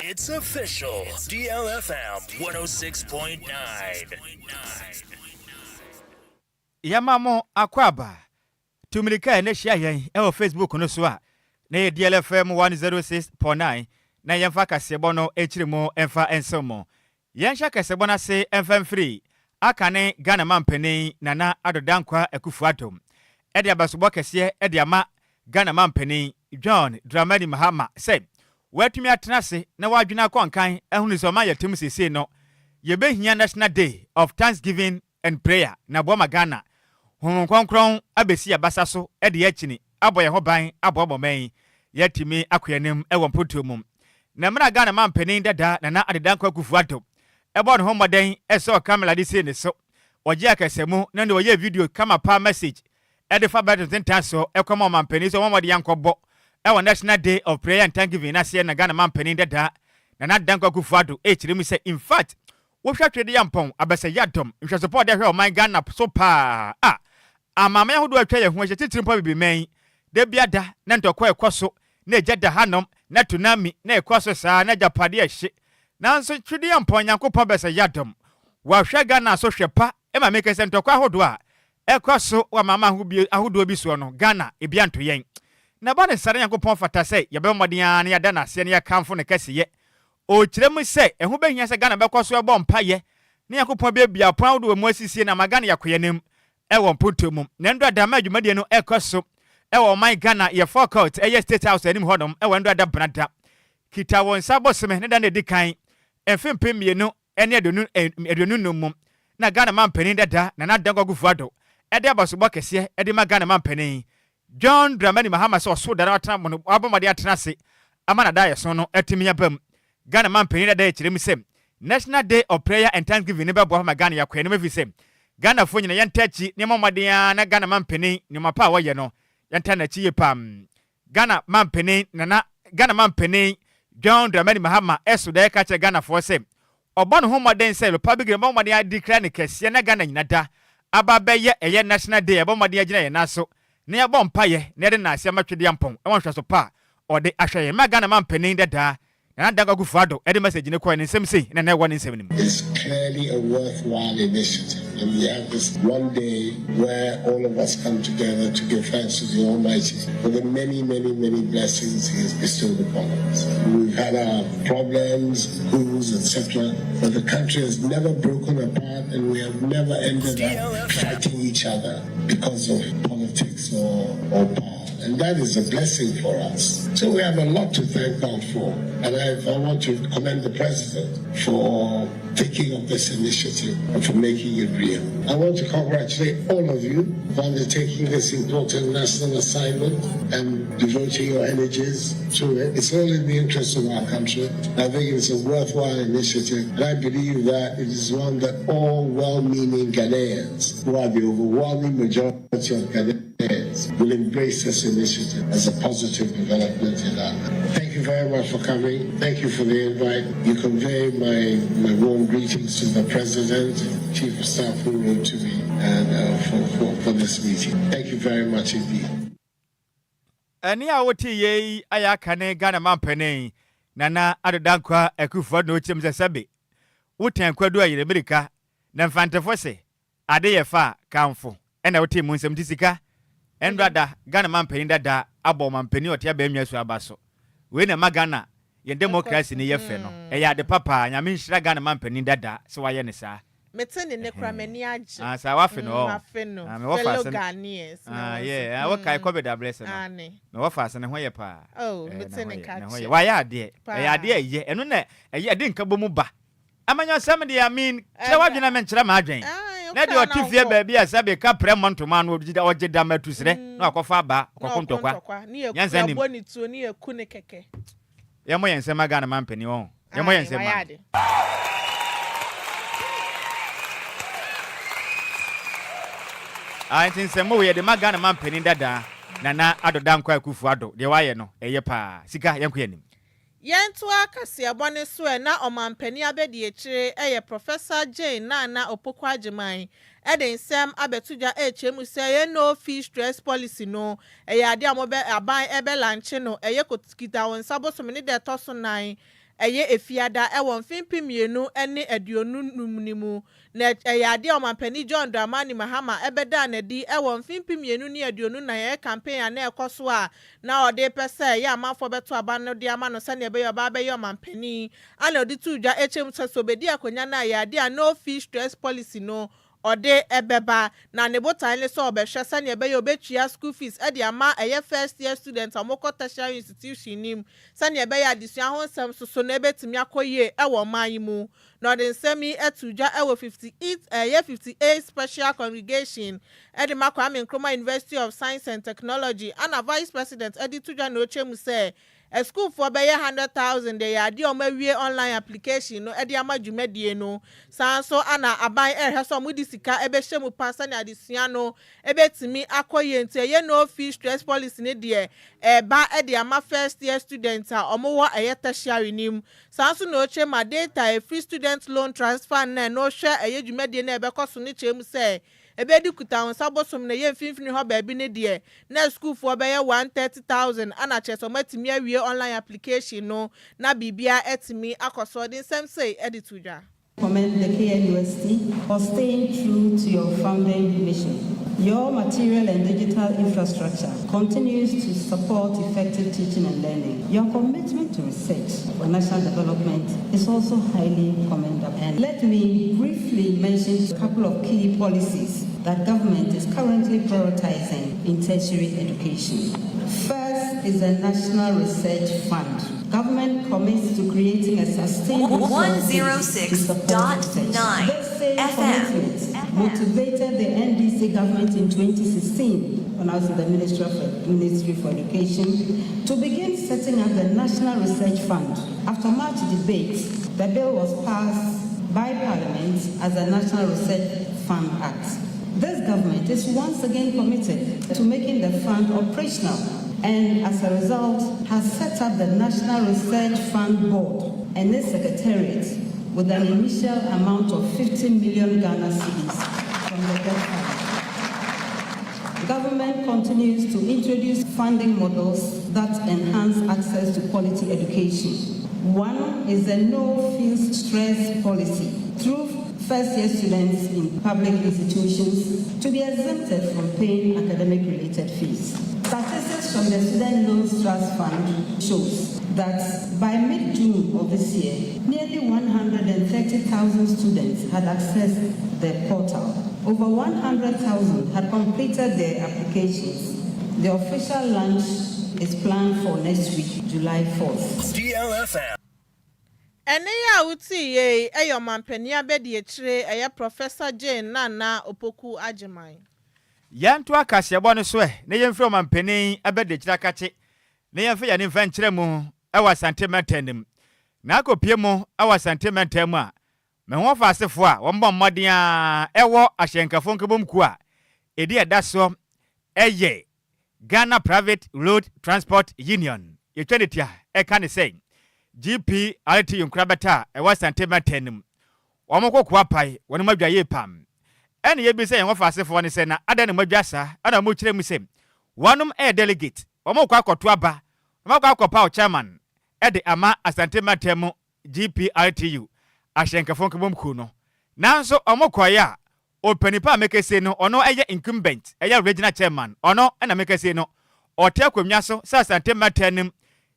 It's official. DLFM 106.9. Yamamo akwaba. Tumilika eneshia yen ewo Facebook no so a. Na DLFM 106.9 na yemfa kasebono echirimo emfa ensomo. Yensha kasebona se FM free. Akane Ghana mampeni nana adodankwa ekufuatom. Edi abasobo kese edi ama Ghana mampeni John Dramani Mahama say watumi atenase na wadwena kwankan ehunu so ma yatem sese no yebehia National Day of Thanksgiving and Prayer na boma Ghana honhom kronkron abesi abasa so edi yakini aboye ho ban abobomen yatimi akoyanem ewo mpotomum na mra Ghana mampeni dada na adedankwa kufuatom ebo no homoden eso kamera di se ne so oje akasemu na ne oye video kama pa message edi fa better so ekoma mampeni so momode yankobo ewa National Day of Prayer and Thanksgiving na se na Ghana mampeni dada na dankwa kufuado echirimi se in fact wo hwa twede yampon abese yadom nhwe support de hwe o man Ghana so pa amama yahodo atwa ye ho hye titirimpo bibimen de biada na ntokwa ekoso na ejada hanom na tunami na ekoso saa na japade ehye nanso twede yampon yankopon bese yadom wa hwe Ghana so hwepa ema meke se ntokwa ahodo a ekoso wa mama ahodo bi so no Ghana ebianto yen na ba ne sare yankopon fata se yebe mmodian na yada na ase na yakamfo ne kasiye o kiremu se ehu behia se Ghana bekoso ebo mpaye na yankopon bia pon ahodo mu asisie na magana yakoyanem ewo mputomum na ndo adama adwumadie no ekoso ewo my Ghana ye forecourt eye state house anim hodom ewo ndo ada brada kita won saboseme ne da na edikan emfempe mienu ene adonu numum na Ghana mampeni dada na nadango gufuado ede abasobo kese ede ma Ghana mampeni John Dramani Mahama so da na atana mo abomade atena se amana da yeso no etimi yabam Ghana mampeni dada echirem sem National Day of Prayer and Thanksgiving ne bebo ma Ghana yakwe ne mefisem Ghana fo nyina yentachi ne momade na Ghana mampeni ne mapa waye no yenta na chiye pam Ghana mampeni na Ghana mampeni John Dramani Mahama eso da ka che Ghana fo sem obono ho moden se public re momade adikra ne kese na Ghana nyina da ababeye eye National Day ebomade agina ye naso ne yabom paye ne de na ase matwede yampon e wonhwe so pa ode ahweye ma Ghana mampeni dada na daga gufuado e de message ne ko ne nsem sei na na won nsem nim. It's clearly a worthwhile initiative, and we have this one day where all of us come together to give thanks to the Almighty for the many blessings He has bestowed upon us. We've had our problems, coups, etc., but the country has never broken apart, and we have never ended up fighting each other because of politics or power. And that is a blessing for us. So we have a lot to thank God for. And I want to commend the President for taking up this initiative and for making it real. I want to congratulate all of you for undertaking this important national assignment and devoting your energies to it. It's all in the interest of our country. I think it's a worthwhile initiative. And I believe that it is one that all well-meaning Ghanaians, who are the overwhelming majority of Ghanaians, will embrace this initiative as a positive development in our country. Thank you very much for coming. Thank you for the invite. You convey my warm greetings to the President and Chief of Staff who wrote to me and for this meeting. Thank you very much indeed. Ani awoti ye ayakane Ghana mampeni nana adodankwa ekufuado no chimse sabe wotan kwadu ayire America na mfantefo se ade ye fa kamfo ena wote mu nsem tisika endrada Ghana mampeni dada abo mampeni otia ba enwa su abaso we na magana ye democracy ni ye fe no eya de papa nyame nhira Ghana mampeni dada se waye ne sa metene ne kramani age sa wafe no me wafa Ghanaians yeah I kai covid bless no me wafa se ne ho ye pa metene kache waye ade ye eno na eye de nka bomu ba amanyo sam de amin kire wadwena men kire ma adwen na de otifie ba bia sabe ka premonto ma no ogida matusre na akofa ba akokontokwa yansa ni boni tuo ni eku ne keke ye mo yense magana mampeni won ye mo yense ma I think some way the magana mampeni dada nana adodankwa kufuado de waye no eye pa sika yankuyanim Yentua kasiabone so na omampani abedi echire eye Professor Jane Nana Opoko Agyemai eden sem abetuja echemu se ye no fee stress policy no eye ade amobe aban ebe lanche no eye kotikita won saboso me ne de toso nan eye efiada ewo mfimpimienu ene aduonu numnimu na eye ade omampani John Dramani Mahama ebeda na di ewo mfimpimienu ni aduonu na ye campaign na ekoso a na ode pese ye amafo beto aba no de ama no sane ebe yoba be yo omampani ana odi tuja echem so bedi akonya na ye ade no fee stress policy no ode ebeba na nebotanle so obehwe sane ebe yo betua school fees e de ama eye first year student amoko tertiary institution nim sane ebe ya adisua ho nsem so na ebetimi akoye ewo man mu no de nsemi etuja ewo 58 special congregation e de makwa Nkrumah University of Science and Technology and vice president edi tuja no chemu say a school for be 100,000 they are di omawie online application no e de ama dwumadie no sanso ana aban so mudi sika ebe hyemu pasa na adesua no ebetimi akoye nti ye no fee stress policy ne de ba e de ama first year students a omowo eye tertiary nim sanso no chema data a free student loan transfer na no hwe eye dwumadie na ebe koso ne chemu say ebe di kuta won sabosom na ye mfimfini ho ba bi ne de na school for be 130,000 ana cheso matimi awie online application no na bibia etimi akoso din sem say edituja. Commend the KNUST for staying true to your founding mission. Your material and digital infrastructure continues to support effective teaching and learning. Your commitment to research for national development is also highly commendable. And let me briefly mention a couple of key policies that government is currently prioritizing in tertiary education. First is the National Research Fund. Government commits to creating a sustainable 106.9 FM motivated the NDC government in 2016 when I was in the Ministry for Education to begin setting up the National Research Fund. After much debate, the bill was passed by Parliament as the National Research Fund Act. This government is once again committed to making the fund operational and as a result has set up the National Research Fund Board and its secretariat with an initial amount of 50 million Ghana cedis from the government. The government continues to introduce funding models that enhance access to quality education. One is the no fees stress policy through first-year students in public institutions to be exempted from paying academic-related fees. Statistics from the Student Loans Trust Fund shows that by mid-June of this year, nearly 130,000 students had accessed the portal. Over 100,000 had completed their applications. The official launch is planned for next week, July 4th. DLFM. Ene ya uti ye eyo mampani abedi echire eye Professor Jane Nana Opoko Agyemai. Yanto akasiabo no so ne yemfiri mampani abedi echire akache ne yemfe ya ne mfa nkyere mu ewa santimeter na akopie mu ewa santimeter mu a me ho fa asefo a wo mmɔden a ewo ahyenkafo nkebomku a edi edaso eye Ghana Private Road Transport Union yetwenetia eka ne sei GP aliti yunkrabata ewa santimeter nim omokokwa pai woni madwaye pam ene ye bi se yen fa asefo ne se na ada ne madwasa ana mo kire mu se wanum delegate omokwa akoto aba omokwa akopa chairman ede ama asantimeter mu GPRTU ahyenkafo nkebomku no nanso omokoya opanipa mekese no ono eye incumbent eye regional chairman ono na mekese no ote akwamnya so sa santimeter nim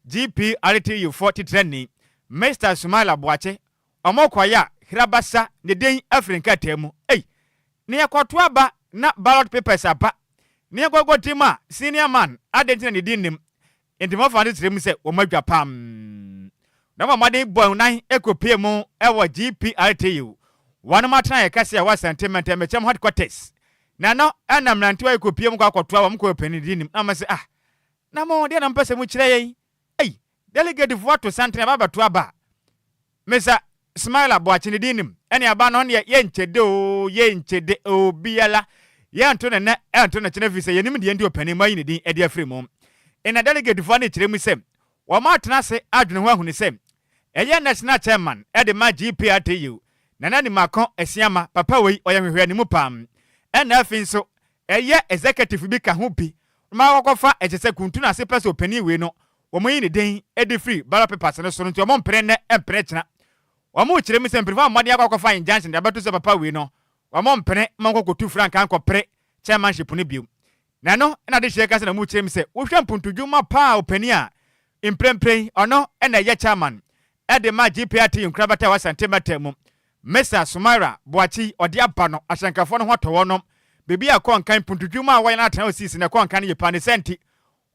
GPRTU 40 training Mr. Sumala Boache omokoya hirabasa ne den Africa temu ne yakoto aba na ballot papers apa ne yagogotima senior man adentina ne dinnim entimo fa ne trem se o madwa pam na mamade boy nan ekopie mu ewo GPRTU one matra ye kase wa sentiment mechem headquarters na no anam nantewa ekopie mu kwakoto aba mko peni dinnim amase na mo de na mpese mu kire yen delegate vote santre baba to aba Mr. Smile Boache ne dinnim ene aba no ne yenchede o biala yanto ne anto na kine fi se yenim de ndi opani mai ne din ede afri mu ina delegate vote ne kire mu sem Wama tenase adwene ho ahune sem. Eye national chairman e de ma GPRTU. Nana ni makon esiama papa wei oyahwehwe ni mu pam. Na afi nso eye executive bi ka ho bi. Ma wakofa echese kuntu na se pese opani we no. Womo yi ne den e de free ballot papers no so nti womo mpre ne empre chena. Womo kire mi sempre fa mmade akwakofa injunction de abeto se papa we no. Womo mpre mankokotu frank anko pre chairmanship ne biu. Na no na de hye ka se na mu kire mi se wo hwa mpuntudwuma pa opani a imprempren ono na ye chairman e de ma GPRT nkrabata wa santemata Mesa Sumara Boachi odi aba no ashankafo no hotowo no bebi akọ nkan puntudwuma a wayan atan osisi na kọ nkan ye pa ne senti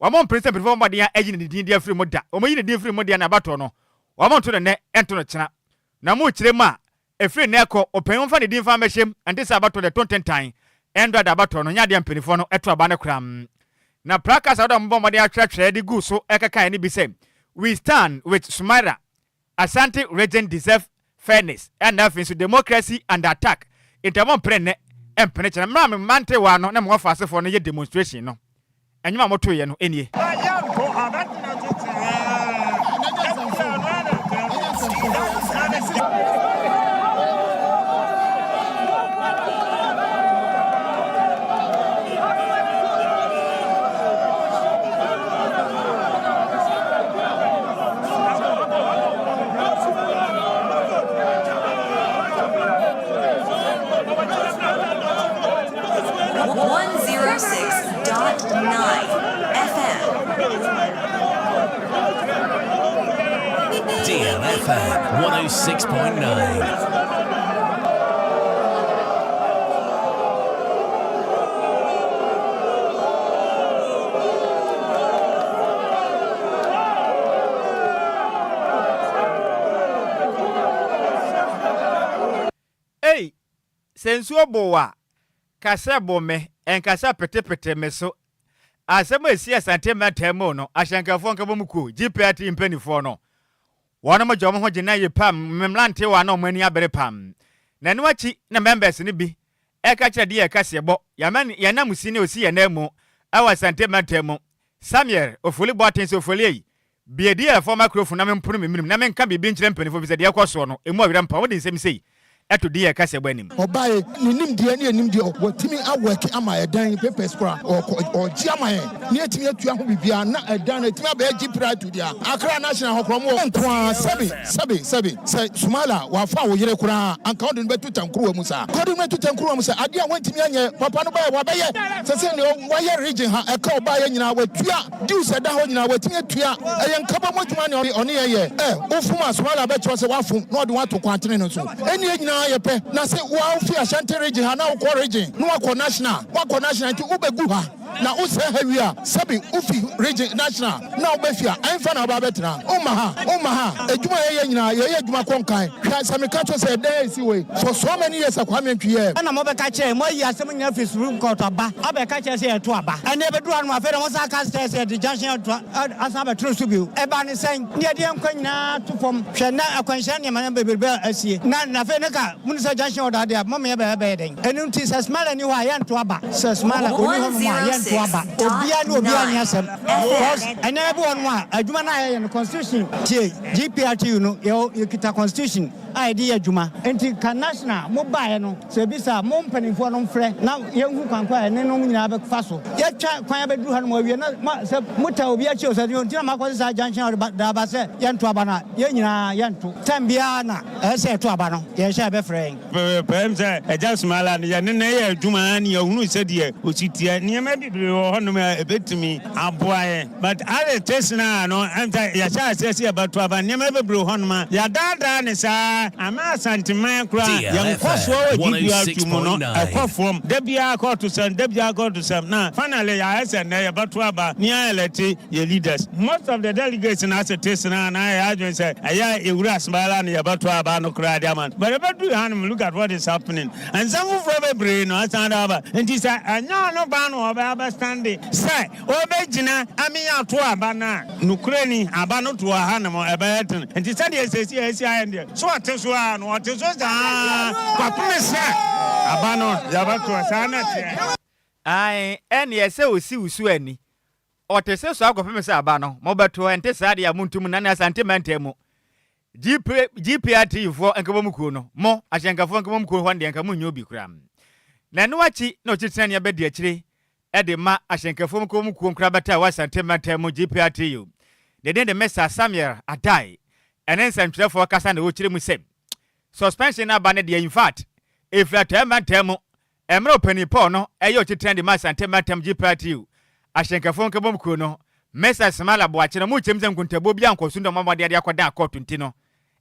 wamon president before mbadia eji ne din dia free moda omoyi ne din free moda na abato no wamon to ne ento no chena na mu kire ma efree na ekọ open fa ne din fa mehyem ante sa abato de tontentan endo da abato no nya de mpenifo no eto aba ne kram na prakas awda mbọ mbadia atwatwere de gu so ekaka ne bi say we stand with Sumara Asante region deserve fairness and nothing so democracy and attack intermon prene empenechana mra mante wa no na mo faase for no ye demonstration no enyuma moto ye no enie DLFM 106.9. Hey, sensuo boa kasa bome enkasa petepete meso asemo esi asante matemo no ahyankafo nkabomuko GPRT impenifo no wono mo jomo ho gina ye pam memlante wa na omani abere pam na ne wachi na members ne bi eka kire de ye kase bo ya na musi ne osi ye na mu awa asante matemo Samuel ofoli boaten so ofoli yi biedi ya former microphone na mempunu meminim na menka bibi nkire mpenifo bi se de yakoso no emu awira mpa wodi nsem sei eto de ye kase banim obaye ninim de ne anim de watimi awake ama edan papers kora oji ama ye ne atimi atua ho bibia na edan atimi abaji pride dia Accra national hokromo nko sabi say Sumala wa fa wo yire kora anka odin betu tankuru mu sa kodin betu tankuru mu sa ade a wantimi anye papa no baye wa baye se ne wa region ha eka obaye nyina watua diu se da ho nyina watimi atua eyenkaba modwuma ne one ye ofuma Sumala be cho se wafum no de wato kwantene no so eni yepe na se wa fi Ashanti region ha na wo region no wa national nti ubegu ha na wo se hawi a sabi ufi region national na wo be fi a enfa na ba betra umma ha ejuma ye nyina ye ejuma konkan hwa samika to se dey si we for so many years akwa mentwi ye na mo be ka che mo yi asem nya fi Supreme Court aba ka che se eto aba ene be do anu afere mo sa ka se the junction asa be tru subi e ba ne sen ne de enkwanyina to fom hwe na akwanhya ne ma be asie na fe ne ka munisa junction oda de mo me be den enu nti se Smala ni wa ya nto aba se Smala oni ho ma ya nto aba obia ni asem ene be wonu a adwuma na ya no constitution tie GPRT no ye kita constitution idea adwuma enti ka national mo bae no se bisa mo mpanifo no mfre na ye hu kwankwa ene no nyina be fa so ye twa kwan be duru ha no awie na se muta obi a chi o se nti na makwose sa junction da ba se ye nto aba na ye nyina ye nto tambia na se to aba no ye sha be frɛ pem se eja Sumala ne ne ye adwuma ne ye hunu se de ositia ne ma bibire ho no ebetimi aboaye but alle tesna no anta ya sha se abato aba ne ma bibire ho no ya dada ne sa ama santiman kura ya nkoso dibia tumu no akofom debia go to some na finally ya ese na ya abato aba ne elete ye leaders most of the delegates na se tesna na ya adwen se aya ewura Sumala ne ya abato aba no kura diamond but ebedu hanum look at what is happening and some of our brain no stand aba and this anya no ba no oba standing say obegina ami ato aba na nukreni aba no to ha na mo ebeten and this esi ande so ateso no ateso za kwapme say aba no ya ba to sana te ai ene ye se osi usu ani otese so akofem se aba no mo beto ente sa de amuntum na na sentiment mu GPRT fo enkabo mukuo no mo ahyenkafo enkabo mukuo ho de enkamu nyo bi kura na no achi na ochitena ne abedi akire e de ma ahyenkafo enkabo mukuo nkra beta wa sentiment mu GPRT you de den de Mr. Samuel Agyei enen sentwefo kasa na wo kire mu sem suspension aba ne de in fact if la tema emro pani Paul no eyo ochitena de ma sentiment GPRT you ahyenkafo enkabo mukuo no Mr. Samala boache no mu chemze nkuntabo bia nkosu ndo mamade ade akoda akọtu ntino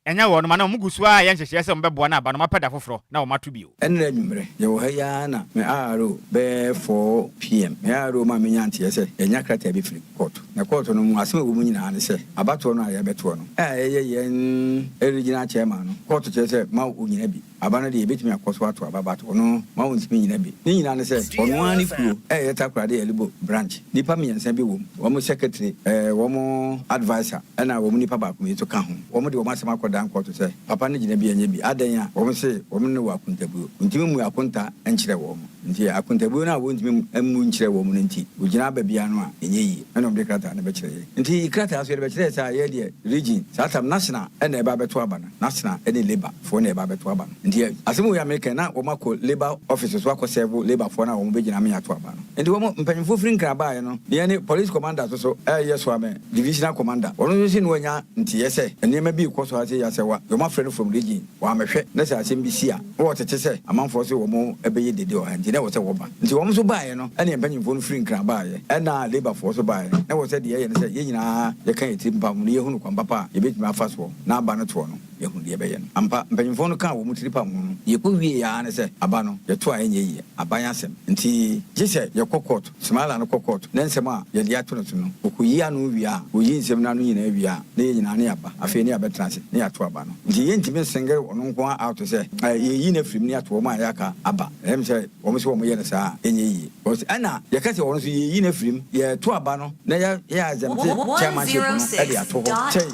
enya wo no ma na mu gusua ye nhyehyɛ sɛ mbɛboa na aba no mapada foforo na wo mato bio enra nwumre ye wo ha ya na me aro be 4 pm me aro ma me nyante sɛ enya krata bi firi court na court no mu asɛm wo mu nyina ne sɛ abato no aye beto no ye original chairman no court kyerɛ sɛ ma wo nyina bi aba no de ebetimi akoso ato ababato no ma wo ntimi nyina bi ne nyina ne sɛ ono ani kuo ye takra de elibo branch nipa miensa bi wo mo secretary wo mo advisor na wo mo nipa ba ko to ka ho wo mo de wo ma asɛm dan court say papa ne gina bi anya bi adan a wo se wo ne wa akuntabuo ntimi mu akunta enkyere wo mo nti akuntabuo na wo ntimi mu enkyere wo mo nti wo gina ba bia no a enye yi na no de krata na be kyere nti krata aso de be kyere sa ye de region sa tam national na e ba beto aba na national e labor for na e ba beto aba nti asem wo America na wo mako labor offices wa ko serve labor for na wo mo be gina me ato aba no nti wo mo mpanyimfo firi nkra ba ye no ye ne police commander so yes wa me divisional commander wo no so no nya nti ye se enema bi ko so ase yasewa your my friend from region wa mehwe na se asem bi sia wo tete se amanfo se wo mo ebeye dede o hanje na wo se wo ba nti wo mo so baaye no ene empanyimfo no free nkran baaye na labor for so baaye na wo se de ye ne se ye nyina ye kan etim pa mu ne ye hunu kwamba pa ye betimi afa so na aba no to no ye hunu de beye no ampa empanyimfo no kan wo mu tripa mu no ye ko wie ya ne se aba no ye to enye yi aba ya asem nti je se ye kokot smala no kokot na nsem a ye de ato no to no okuyi anu wi a oyi nsem na no nyina wi a na ye nyina ne aba afi ne abetrase ne ato aba no nti ye ntimi sengere ono nko out se ye yi na frim ne ato ma ya ka aba em se wo mo se wo mo ye ne sa enye yi because ana ye ka se wo no so ye yi na frim ye to aba no na ya azemte chairmanship no e de ato ho che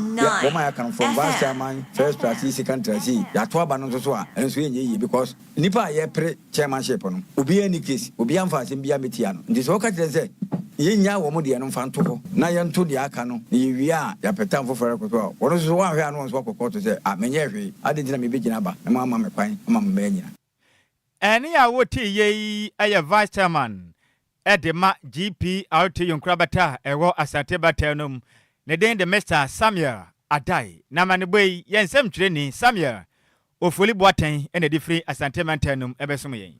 wo ma ya kan from vice chairman first party second party ya to aba no so a enso enye yi because nipa ye pre chairmanship no obi any case obi amfa asem bia metia no nti so ka tire se yenya wo mo de no mfa nto ho na ye nto de aka no ye wi a ya petam foforo ko so wo no so wa hwe anu so kokko to se a menye hwe ade dina me begina ba na mama me kwan mama me menyina ene ya woti ye aye vice chairman edema GPRT yonkrabata ewo asante batanum ne den de Mr. Samuel Agyei na mane boy yensem twire ni Samuel ofoli boaten ene di free asante batanum ebesom yen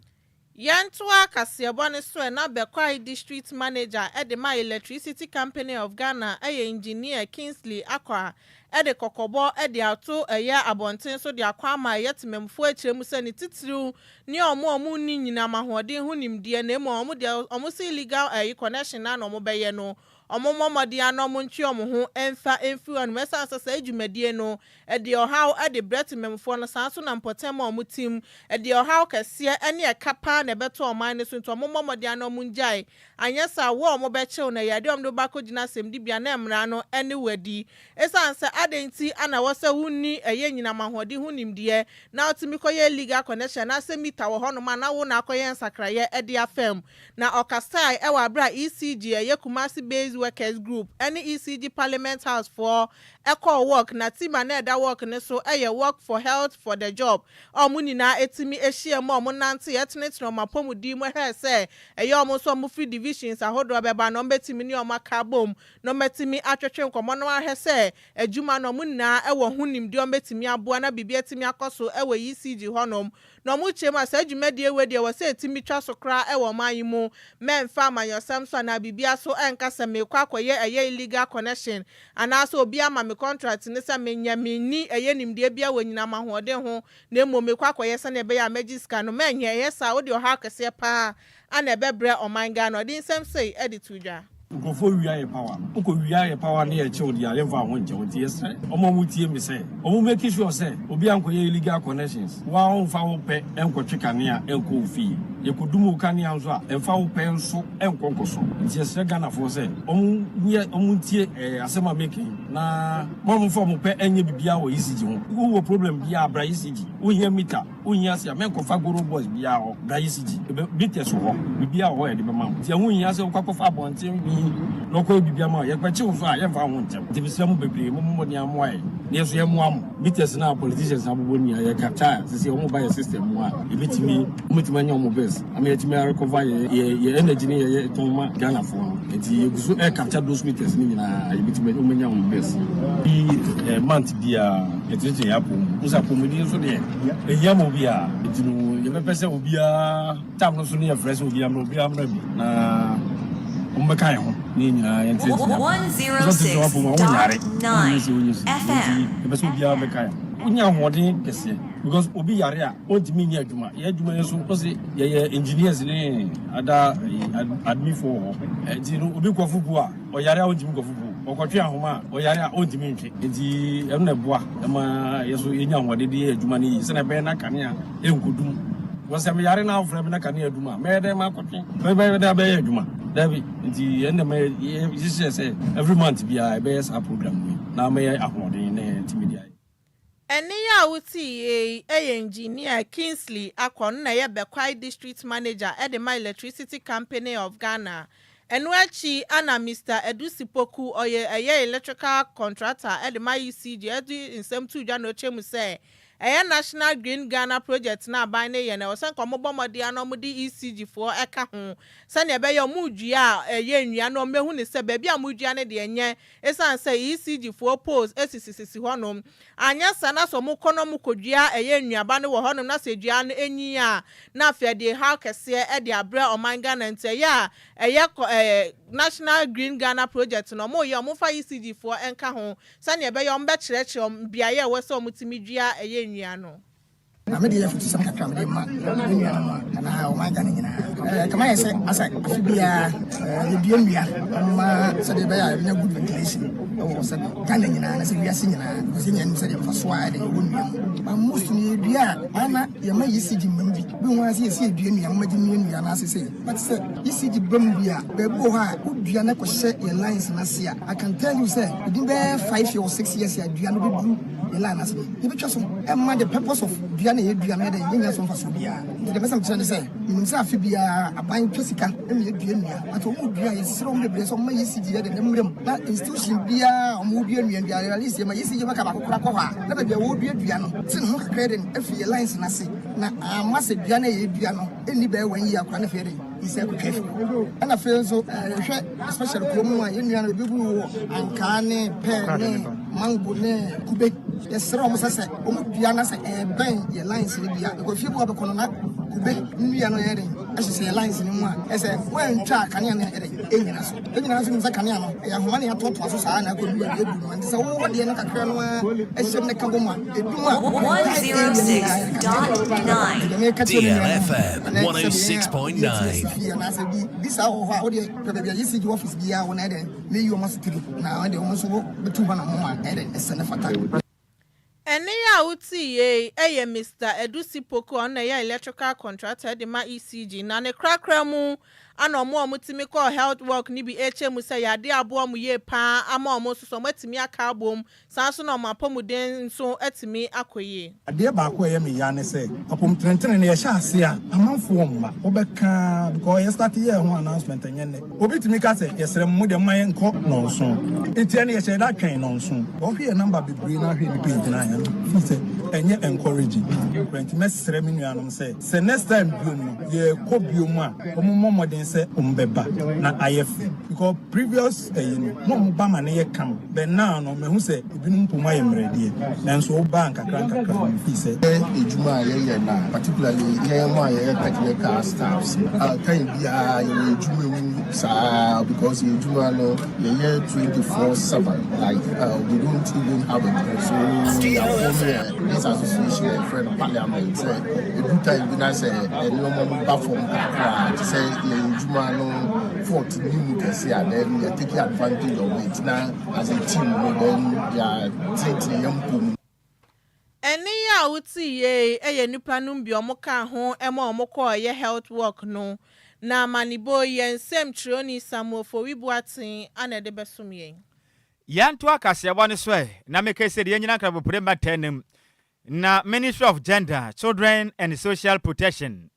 Yantua Kasiabone so na Bekwai district manager edema electricity company of Ghana engineer Kingsley Akwa ede kokobo ede ato eya abonten so de akwa ma yetememfo akiremu se ne titiru ni omo ni nyina mahode hu nimde na emo omo de omo se illegal connection na no mo beye no omo momode ano mo ntwe omo ho emfa emfi anu mesa asasa adwumadie no ede ohaw ede bretememfo no sanso na mpotem omo tim ede ohaw kase ene ekapa na beto oman ne so nto omo momode ano mo njai anyesa wo omo bechew na yade omo do bakogina semdi bia na emra no ene wadi esanse adenti ana wose wuni eye nyina mahode hu nimde na otimi koye legal connection na se mita wo hono ma na wo na akoye nsakraye ede afem na okasai ewa abra ECG eye Kumasi based workers group any ECG parliament house for echo work na tima na eda work ne so eye work for health for the job omuni na etimi ehie mo nante yetenetno mapomudi mo he se eye omo so mo free divisions ahodo beba no betimi ni omaka bom no metimi atwetwe nkomo no ahe se adwuma no munna ewo hunimdi ombetimi aboa na bibia etimi akoso ewo ECG honom no mu chema sa adwumadi wedi wo se etimi twa so kra ewo manyimu memfa manyosam so na bibia so enkasa mekwa akoye eye illegal connection anaso obi ama me contract ne sa menyame ni eye nimde bia wanyina mahode ho na emo mekwa akoye sa na ebe ya magiska no menye eye sa wo de oha kase pa ana ebebre omanga no din sem say editudwa Go wia ye power. Uko wia ye power na ye child ya level ho nje won tie say. Omo mu tie me say. Omo make sure say obi anko ye illegal connections. Wa on fa wo pe enko tweka ne a enko fi. ye kudumu kan ya nso a emfa wo pen so enkonkoso nti esre Ghana for say omuntie asema making na mom form pe enye bibia wo ECG ho wo problem bia abra ECG wo hia meter wo hia se amenkofa goro boys bia ho bra ECG meter so ho bibia ho e de bema nti wo hia se kwakofa abonten bi no ko bibia ma ye kwache wo so a ye mfa ho ntem nti bisira mu bebre mo ni amoa ne so ye mo am meters na politicians abubo ni ye capture se wo buy system mu a ebitimi mutima nya mo best ametimi recover ye energy ni ye toma Ghana for nti ye guso e capture those meters ni na ebitimi o nya mo best bi month dia etinje ya pom usa pomedi so de ehia mo bia etinu ye pepese obi a tam no so ne ye fresh obi am no bi na umbeka ho ni nyina ye tete 106.9 FM ebeso bia beka unya hoden kese because obi yare a ontimi ni adwuma ye adwuma yeso kose ye engineers ni ada admin for enti no obi kwafugu a o yare a ontimi kwafugu okotwe ahoma o yare a ontimi ntwe enti em na boa ema yeso yenya hoden de adwuma ni se na be na kane a enkudum was am yare na ofre me na kane adwuma me de ma kotwe be da be adwuma David nti ende me you say every month be a best program na me ahoden na ntimi Eni ya wuti engineer Kingsley Akon na ye Bekwai district manager at the electricity company of Ghana. Enwechi ana Mr. Edusipoku oye electrical contractor at the ECG edu in some 2 January chemu say National Green Ghana project na ba ne ye na osan komobo modi anomudi ECG for eka ho sane ebe yo mudua nnua no mehu ne se ba bia mudua ne de enye esan say ECG for pose esisisi honom anya sana so mukono mukodua nnua ba ne wo honom na se dua no enyi a na afede ha kese e de abra oman Ghana nte ya National Green Ghana project no mo ye omufa ECG for enka ho sane ebe yo mbe kirekire bia ye we so mutimidua Nyano. I'm the effort to some kind of man, and I want to come. I say, as I feel the Biomia, so they bear good ventilation. Or said, Ghanaian, and I said, we are singing, because in said for swine, and you wouldn't. But most of you, Anna, you may see the movie. We want to see Biomia, Majimia, and as I say, but said, you see the Bumbia, Beboha, who Diana could set your lines in Asia. I can tell you, sir, you didn't bear 5 or 6 years, Diana will do the line as me. You just the purpose of Diana. Eduana de nyanya so faso bia de person tell say nim say afi bia aban pesika em eduana ato mu bia yesiro mu de so ma yesigi de nemrem na institution bia mu bia nua bia realise ma yesigi maka ba kokora ko ha na bia wo bia dua no tin ho kakra de afi lines na se na ama se dua na ye dua no eni ba wan yi akwa na fere ise ko kefi ana fe so hwe special promo a ye nua no bebu anka ne pe ne mango ne kube yesiro mo sase o mu dua na se ben ye lines ni bia because people have kono kube nua no yere asese lines ni mu a ese wen twa kane na yere enyina so nsa kane no ya homa ne atoto aso saa na ko dua edu no nti se wo de no kakra no a ehyem ne kabo ma eduma 106.9 DLFM 106.9 na se bi sa ho ha wo de bia yisi di office bia wo na de me yi o masitiri na wo de wo so betu ba na ho a ere ese ne fata Eni ya uti ye Mr. Edusipoko on ye electrical contractor de ma ECG na ne krakra mu ana omo omutimi call health work ni bi HM say ya de abo mu ye pa ama omo so matimi aka abom sanso na omo apomuden so atimi akoye ade ba ko ye me ya ne say apom trentene ne ye sha ase a amanfo omba obeka because ye start ye ho announcement nyene obitimi ka say yesere mu de man nko nonso etia ne ye say da twen nonso o hwe number bebre na hwe ni page na ya no say enye encouraging print mesere me nuanom say next time biom ye ko biom a omo modern say umbeba na IF because previous no mbama na ye kam but now no me hu say ebinum poma ye mrede na so bank akranka fi say ejuma ye na particularly ye mo ye technical staffs kan bia ye ejuma sa because ejuma no ye 24/7 like we don't even have a so we are forming this association friend parliament say every time we na say no more platform kakra say ejuma no 40 minutes here then we are taking advantage of it now as a team then they are treating young people. Eni a wuti ye eye nipa num bi omoka ho ema omoko ye health work no na manibo ye nsem troni samofo wibuatin anede besum ye yanto akase bone so na meke se de nyina krabo prema tenem na Ministry of Gender, Children and Social Protection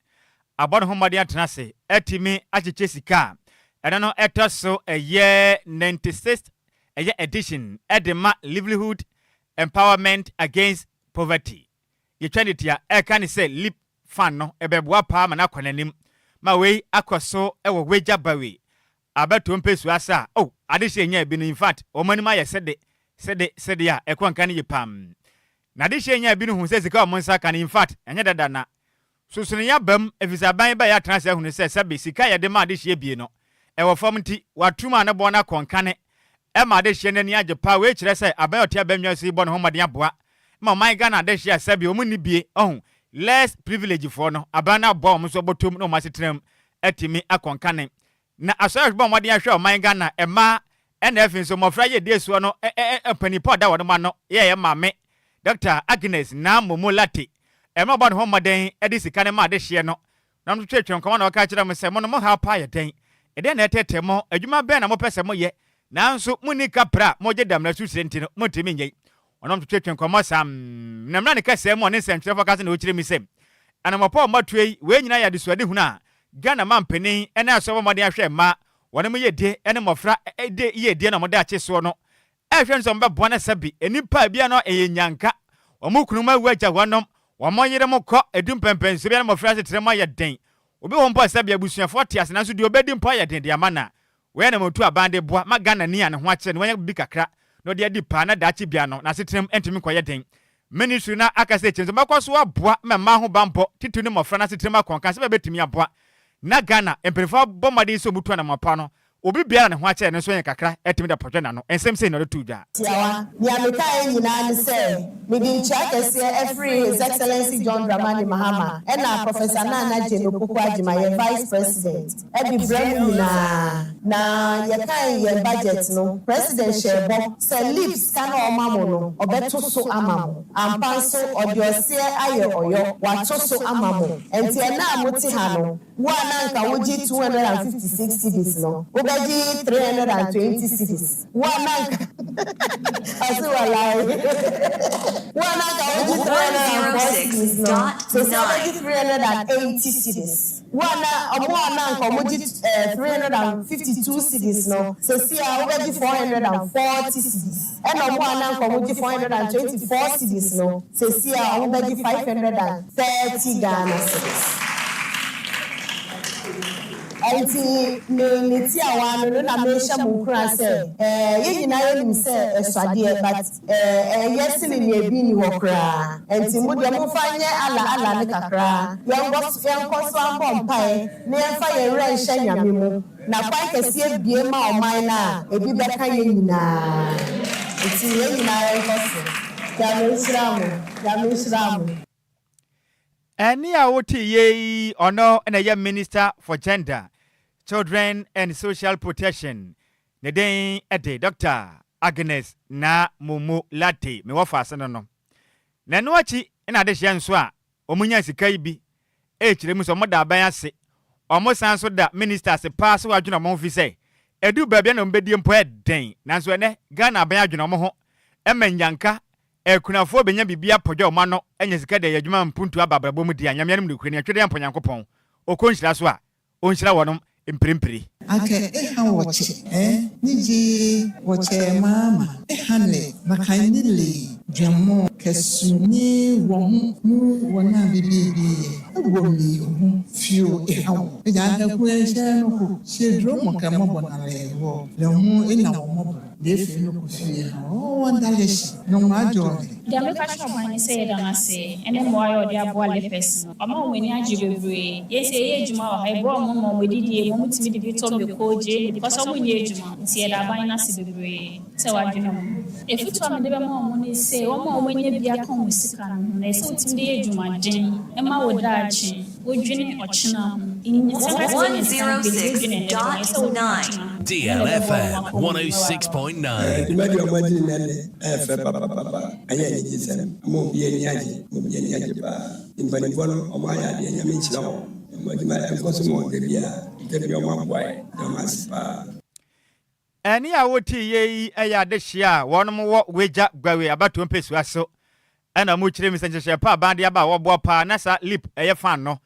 abon homade atenase etimi Agyei Sika no etoso a year 96th a year edition edema livelihood empowerment against poverty. Ye twanitia e kan say lip fan no ebeboa pa ma na konanim ma we akoso e wo weja bawe abeto mpesu asa oh adehye nya bi no in fact o mani ma ye sede ya e kwanka ne yipam na adehye nya bi no hu se sika o monsa kan in fact enye dada na susunu ya bam efisa ban ba ya transe hu se sabe sika ye de ma adehye bi no e wo fam ti watuma na bo na konkane e ma adehye ne ni agye pa we kire se abayoti abamwa si bo no homade aboa ma my Ghana adehye sabe o mu ni bie oh less privilege for no abana bo mo so botom no masetrem etimi akonkane na asoya bo mo de ahwe o my Ghana ema na efin so mofra ye de suo no panipo da wono ma no ye mame Dr. Agnes na momolate ema bo no homaden edi sika ne ma adehye no na no twetwe nkoma na waka kire mo se mo no mo ha pa ye den ede na etete mo adwuma be na mo pese mo ye nanso munika pra mo je damna su senti no mo timi nyei onom twetwe nkoma sam na mra ne kase mo ne sentre focus na o kire mi sem anamopo matue we nyina ya desuade huna Ghana mampeni ene asobo mode ahwe ma wone mo ye de ene mofra de ye de na mo da acheso no ehwe nso mbe bo na sabi enipa bia no eyenyanka omukunuma waja wonom wamonyere mokọ edumpempen so bia na mofra se trema ya den obi ho mpa sabi abusuafo tiase na so de obedi mpa ya den de amana we na motu abande boa ma Ghana ni ane ho akye no wanya bi kakra no de adi pa na dachi bia no na se trem entimi koye den ministry na akase chenzo makwaso aboa mema ho bampo titu ne mofra na se trem akonka se betimi aboa na Ghana emperifo bomade so mutu na mapa no obi bia na ho akye no so yen kakra etimi da potwe na no ensem sei no de tuja tiawa ya meka nyina ne se me bin chakese every his excellency John Dramani Mahama and Professor Nhyiraba Kwadwo Agyei vice president e bi brand na ya kan ye budget no president shebo se lips kan o mamo no obeto so amamo ampanso odiosie aye oyo wato so amamo enti na amuti ha no wa na nka woji 256 cedis no 320 cities. One anka. I see what like. One anka 380 cities. One anka 352 cities no. So see already 440 cities. And one anka 424 cities no. So see already 530 Ghana cities. Enti me ti awan no na me hye munkura se ye nyina ye nim se eswade but yes ni ebi ni wokra enti mu de mo fa nye ala ne kakra ye ngoso ambompai ne fa ye re hye nyame mu na kwa kese bie ma oman na ebi beka ye nyina enti ye nyina ye ngoso ya me sramu Any awoti ye ono na ye Minister for Gender, Children and Social Protection. Ne den ede Dr. Agnes na Momo Late me wafa asano no. Na no achi na de hye nso a omunya sika ibi e kire mu so moda aban ase. Omo san so da minister se pass wa adwuna mo fi se. Edu babia na mbedie mpo eden. Nanso ene Ghana aban adwuna mo ho emanyanka ekunafo benya bibia podwa o ma no enya sika de yadwuma mpuntu ababrabo mu dia nyame ne kure ne twede amponyankopon okonhyira so a onhyira wonom imprimpri ake eha woche niji woche mama ehane makanile dwemo kesuni won mu wona bibibi ewomi hu fio eha eja da ku ehye no ko shedro mo kamo bonale wo le hu ina wo mo de fi no ko fie o wanda leshi no ma jo Dame kasho bani se dana se ene mo ayo de aboa le person ama wo ni agi bebre yesi ye ejuma wa haibo mo mo didi mo mutimi de bitom be koje because mo ni ejuma nti e da ban na se bebre se wa dwena mo e fitu am de be mo ni se o mo nye bia kan mo sika no na se mutimi de ejuma den e ma wo da achi wo dwene ochina 106.9 DLFM 106.9. Any I would ye a this year, one more wager gwawe about to peso aso. And a much remission pa bandy about what pa nasa lip a fan no.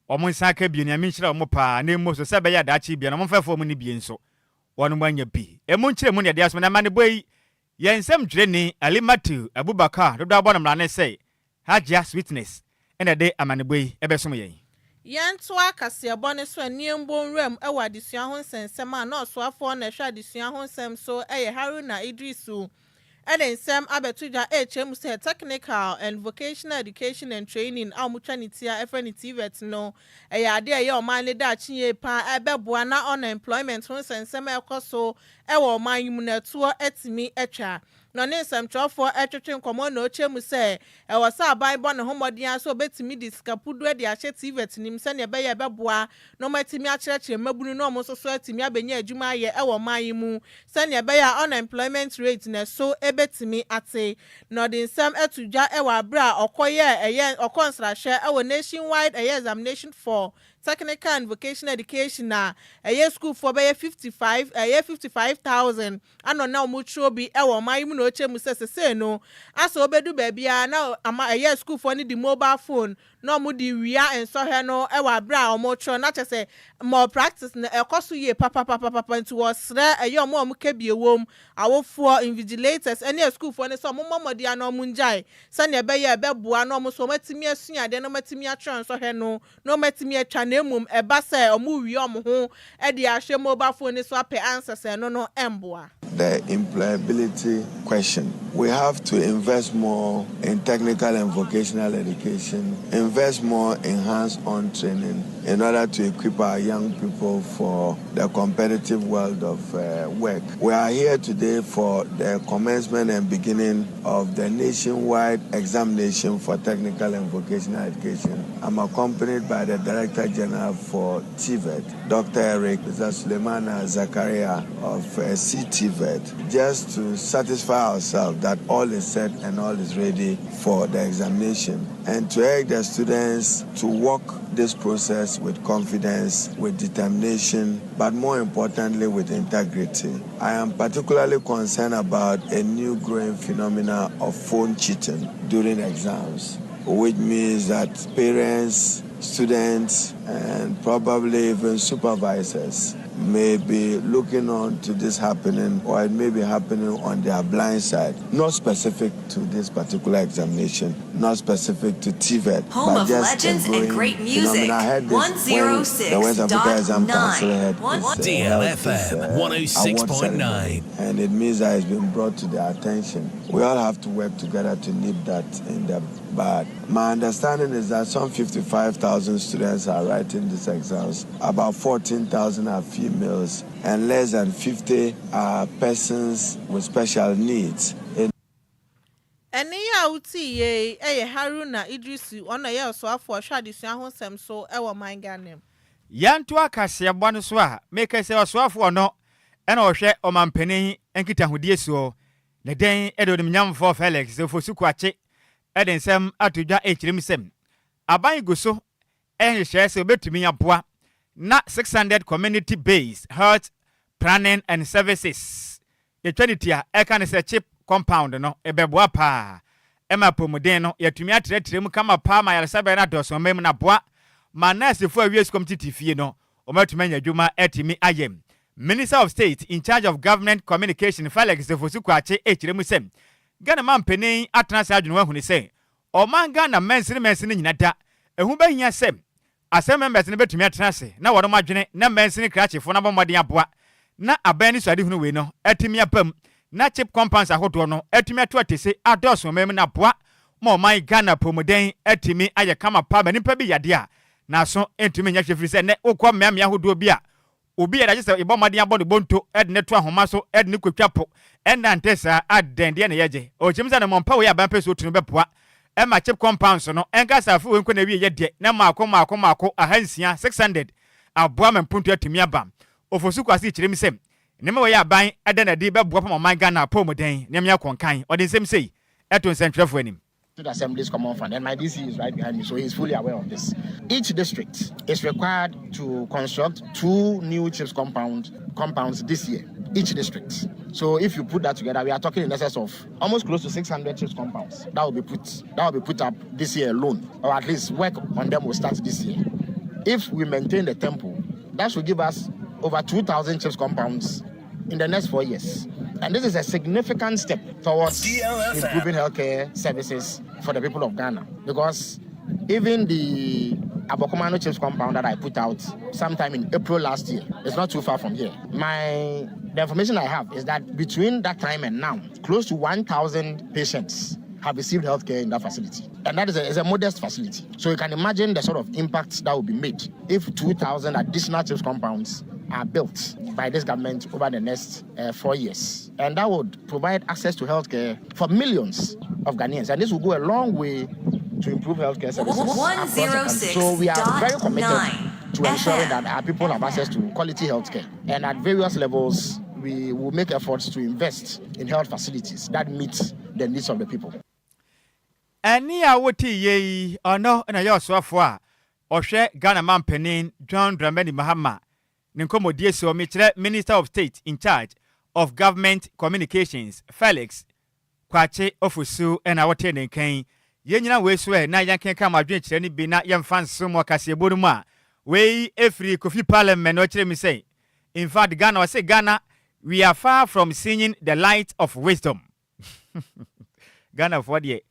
Or Monsaka Bunia Minchra Mopa, name most of Sabaya Dachi be an unfair for many being so. One when you be. A munche money there's when a man boy. Yen some Jenny, a limatu, a bubaka, the bottom run say. Had just witness. And a day a man boy, a besumye. Yan twa kase abone so aniembo rem ewa adesua ho nsensem a na so afo na hwa adesua ho nsem so Haruna Idrisu nsem abetuja HM say technical and vocational education and training amutwanitia FNTVET no ade eye o man le da chinye pa ebeboa na unemployment ho nsensem ekoso ewa man yimuneto etimi etwa no ne nsem twofo etwetwe nkomo na ochemu say ewa sa Bible ne homodin so betimi diskapudu de ahye TVET nim se ne be ye beboa no matimi akyerɛkyerɛ mabunu no mo so etimi abenya adwuma ye ewa man yimu se ne be ya unemployment rate na so ebetimi ate no de nsem etudwa ewa bra okoye eye okonsrahye ewa nationwide examination for technical and vocational education na school for be 55,000 ano na omutro bi ewo mayimu no chemu sese no aso obedu bebia na ama school for ni the mobile phone no mu di wia enso he no ewa bra omutro na chese more practice na ekoso ye papa nti wosre omo kebiewom awofo invigilators any school for ni so momodi ana omunjai sane be ye beboa no mo so matimi asua de no matimi atron so he no matimi atwa na emum eba se omu wi omo ho e de ahwe mobile phone so ape answers no emboa. The employability question. We have to invest more in technical and vocational education, invest more in hands-on training in order to equip our young people for the competitive world of work. We are here today for the commencement and beginning of the nationwide examination for technical and vocational education. I'm accompanied by the Director General for TVET, Dr. Eric Suleimana Zakaria of CTVET, just to satisfy ourselves that all is set and all is ready for the examination, and to urge the students to walk this process with confidence, with determination, but more importantly with integrity. I am particularly concerned about a new growing phenomena of phone cheating during exams, which means that parents, students, and probably even supervisors may be looking on to this happening, or it may be happening on their blind side, not specific to this particular examination, not specific to TVET, home but of just legends and great music. 106.9. DLFM 106.9. And it means that it's been brought to their attention. We all have to work together to nip that in the bud. My understanding is that some 55,000 students are writing these exams. About 14,000 are females, and less than 50 are persons with special needs. Eni ya uti ye Haruna Idrisu ona ye so afo hwa adesua ho sem so ewo man Ghana. Yanto akase abone so a make se so afo no e na ohwe omampani enkita hodie so ne den edo nim nyamfo Felix so fosuku ache eden nsem atodwa echirimsem aban guso ehye se obetumi aboa na 600 community based health planning and services the twanitia ekane se chip compound no ebeboa pa ema pomuden no yatumi atretrem kama pa ma yaresabe na doso mem na boa ma nurse fo awies community fie no omatumi anyadwuma etimi ayem. Minister of State in charge of government communication Felix Fosuku ache echiremusem Ghana mampeni atnase adwunu hu ni se o man Ghana mensini nyinada ehu bahia sem asem members ne betumi atnase na wodo madwene na mensini krachefo na bomode aboa na abani so ade hunu we no etimi apam na chip compounds ahodo no etimi ato atese adoso mem na aboa ma o man Ghana promoden etimi aye kama pa ba nipa bi yade a na so etimi nya hwefiri se ne ukọ mmea ahodo bi a obi ya se ibomade abode bonto ed ne to ahoma so ed ne kwatwapo enda ntesa adende ne yeje o chimza na mompa we aban peso tunu bepoa e ma chip compounds no enka safu we nkona wi yede na maako ahansia 600 aboa mempunto atumi aba ofosu kwase kirem sem Nema we ya ban eden na di be boa pa man Ghana pomoden nem ya konkan o de nsem sei eto nsentwefo anim. Assemblies Common Fund, and my DC is right behind me, so he's fully aware of this. Each district is required to construct 2 new chips compounds this year. Each district. So if you put that together, we are talking in excess of almost close to 600 chips compounds that will be put up this year alone, or at least work on them will start this year. If we maintain the tempo, that should give us over 2,000 chips compounds in the next 4 years. And this is a significant step towards improving healthcare services for the people of Ghana. Because even the Abokomano chips compound that I put out sometime in April last year, it's not too far from here. The information I have is that between that time and now, close to 1,000 patients have received healthcare in that facility. And that is a modest facility. So you can imagine the sort of impact that will be made if 2,000 additional chips compounds are built by this government over the next 4 years. And that would provide access to healthcare for millions of Ghanaians. And this will go a long way to improve healthcare services across the country. So we are very committed to ensuring that our people have access to quality healthcare. And at various levels, we will make efforts to invest in health facilities that meet the needs of the people. Ani a woti ye ono na yo soafo a ohwe Ghana man penin John Dramani Mahama ninkomodie so mekire Minister of State in charge of Government Communications Felix Kwache Ofusu na wote nenkan ye nyina we so na yanken ka madwen kire ni bi na yemfa nsom akase boru mu a we efri Kofi Parliament no kire mi say in fact Ghana say Ghana we are far from seeing the light of wisdom. Ghana for the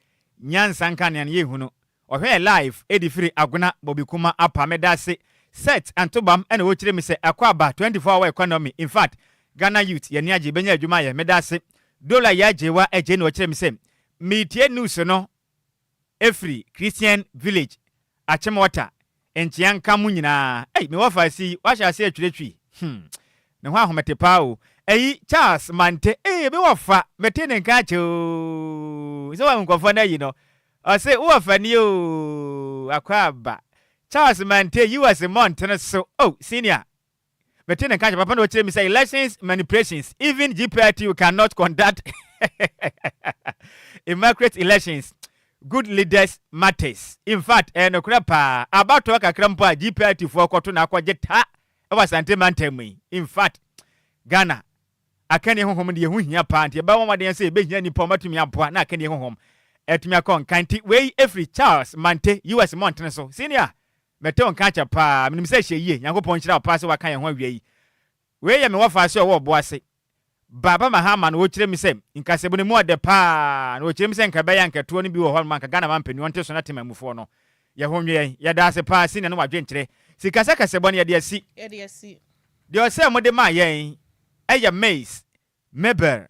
Nyansan Kanyan Yehuno, or her life, Eddie Free Aguna, Bobikuma, Apamedase, set and Tobam, and watch me say Aquaba 24-hour economy. In fact, Ghana youth, Yanyaji Benya Jumaya, Medase, Dola Yajewa, a gen watch me say, Meetie Nusono, Efri, Christian Village, Achemota, and Chiang Kamunina. Hey, me what I see, what shall I say to the tree? No one mete pao. Hey, Charles Mante, hey, be wafa, metene kacho. So I'm going for you know. I say, wafa you, Akwaba. Charles Mante, you as a mountain, so, oh, senior. Metene kacho, papa no tell me say elections, manipulations, even GPRT you cannot conduct immaculate elections. Good leaders matters. In fact, no crapa, about to work a crampa GPRT for Kotuna Kwajeta. Was anti-mantemi. In fact, Ghana, I can't even home the Hunya party. About what they say, Benjamin Pomma to me up, and I can't even home. At me a con, can't way every Charles Mante, U.S. Mountain so. Senior, Meton catch a pa, I mean, say she ye, young point out, pass what kind of one way. Where am I what I saw what boy Baba Mahaman, which let me say, in Casaboni more the pa, which James and Kabayanka, 20 be a whole man, Ghana Mampen, you want to not him move on. Ya home ye, ya das a pass in and what gentry. Sikasaka seboni ya DSC. Ya DSC. Dio se mo de ma yen. Eya maize, meber,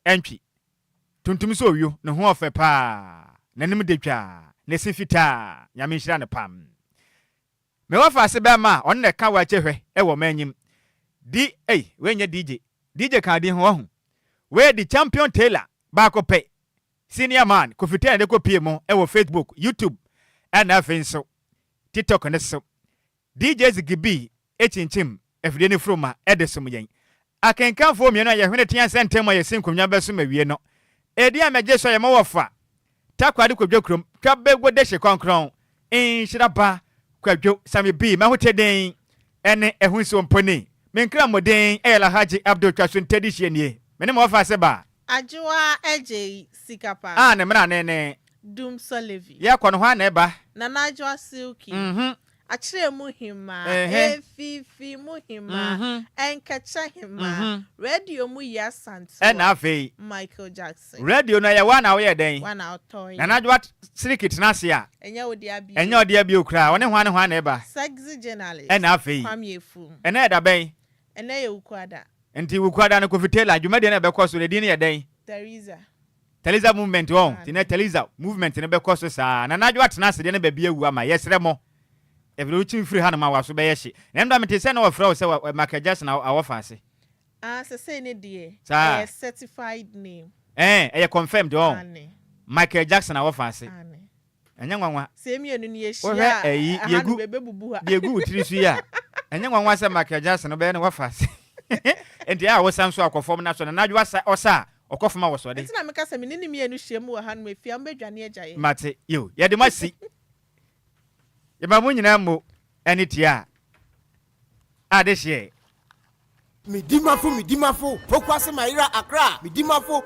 entry. Tuntum so yu no ho ofe pa. Nanim de twa, ne sifita, nyame hira ne pam. Me wa fa se be ma, on ne ka wa chehwe e wo manyim. We nye DJ. DJ ka di ho hu. We the champion tailor ba ko pe. Senior man, ko fitia de ko pie mo e wo Facebook, YouTube, and afin so. TikTok ne so DJs gibi echinchim efde ne froma edesum yen akenkan fo mi no ye hwene tian sentem ye sinkomnya beso mawie no edi amege so ye mawofa takwade kwadwo krom kabego de hye konkron Nhyiraba Kwadwo Sammy bi mahoteden ene ehunso mponi menkra moden ela haji Abdul Kwasun tedishie nie mene mawofa se ba Adwoa Agyei Sikapa ne mra ne Dum Solevi ya kono hwa na eba na Adwoa Silky Achire muhima fifi muhima enkacha hima radio mu ya santo na afei Michael Jackson radio na ya wana wo ye den wana otoy na Adwoa Silky na se a enya odi abi okra wone hwa na eba sexy journalist na afei kwamiefu ena eda ben ena ye ukwada enti ukwada na kofitela dwumade na be koso le din ye den Teresa movement on tina Teresa movement ne be koso sa na Adwoa tena se de ne ba bia wu ama yesre mo every uchi free hand ma waso be yeshi na mda mete se na wo fra wo se Michael Jackson awofa ase say ne die certified name e confirmed on Michael Jackson awofa ase enya nwanwa se mienu ni yeshia yegu bebebubu ha yegu utiri su ya enya nwanwa se Michael Jackson be ne wofa ase and the hour sounds so akɔfɔm na so na adwo asa ɔsa ɔkɔfɔm awɔ so de ntina meka sɛ menene mienu hyiam wɔ ha no mefia mbɛdwane agyae mate yo ye de masi ye ba mu nyina mo ani tia ade hye midimafo pokwase Nhyiraba Accra midimafo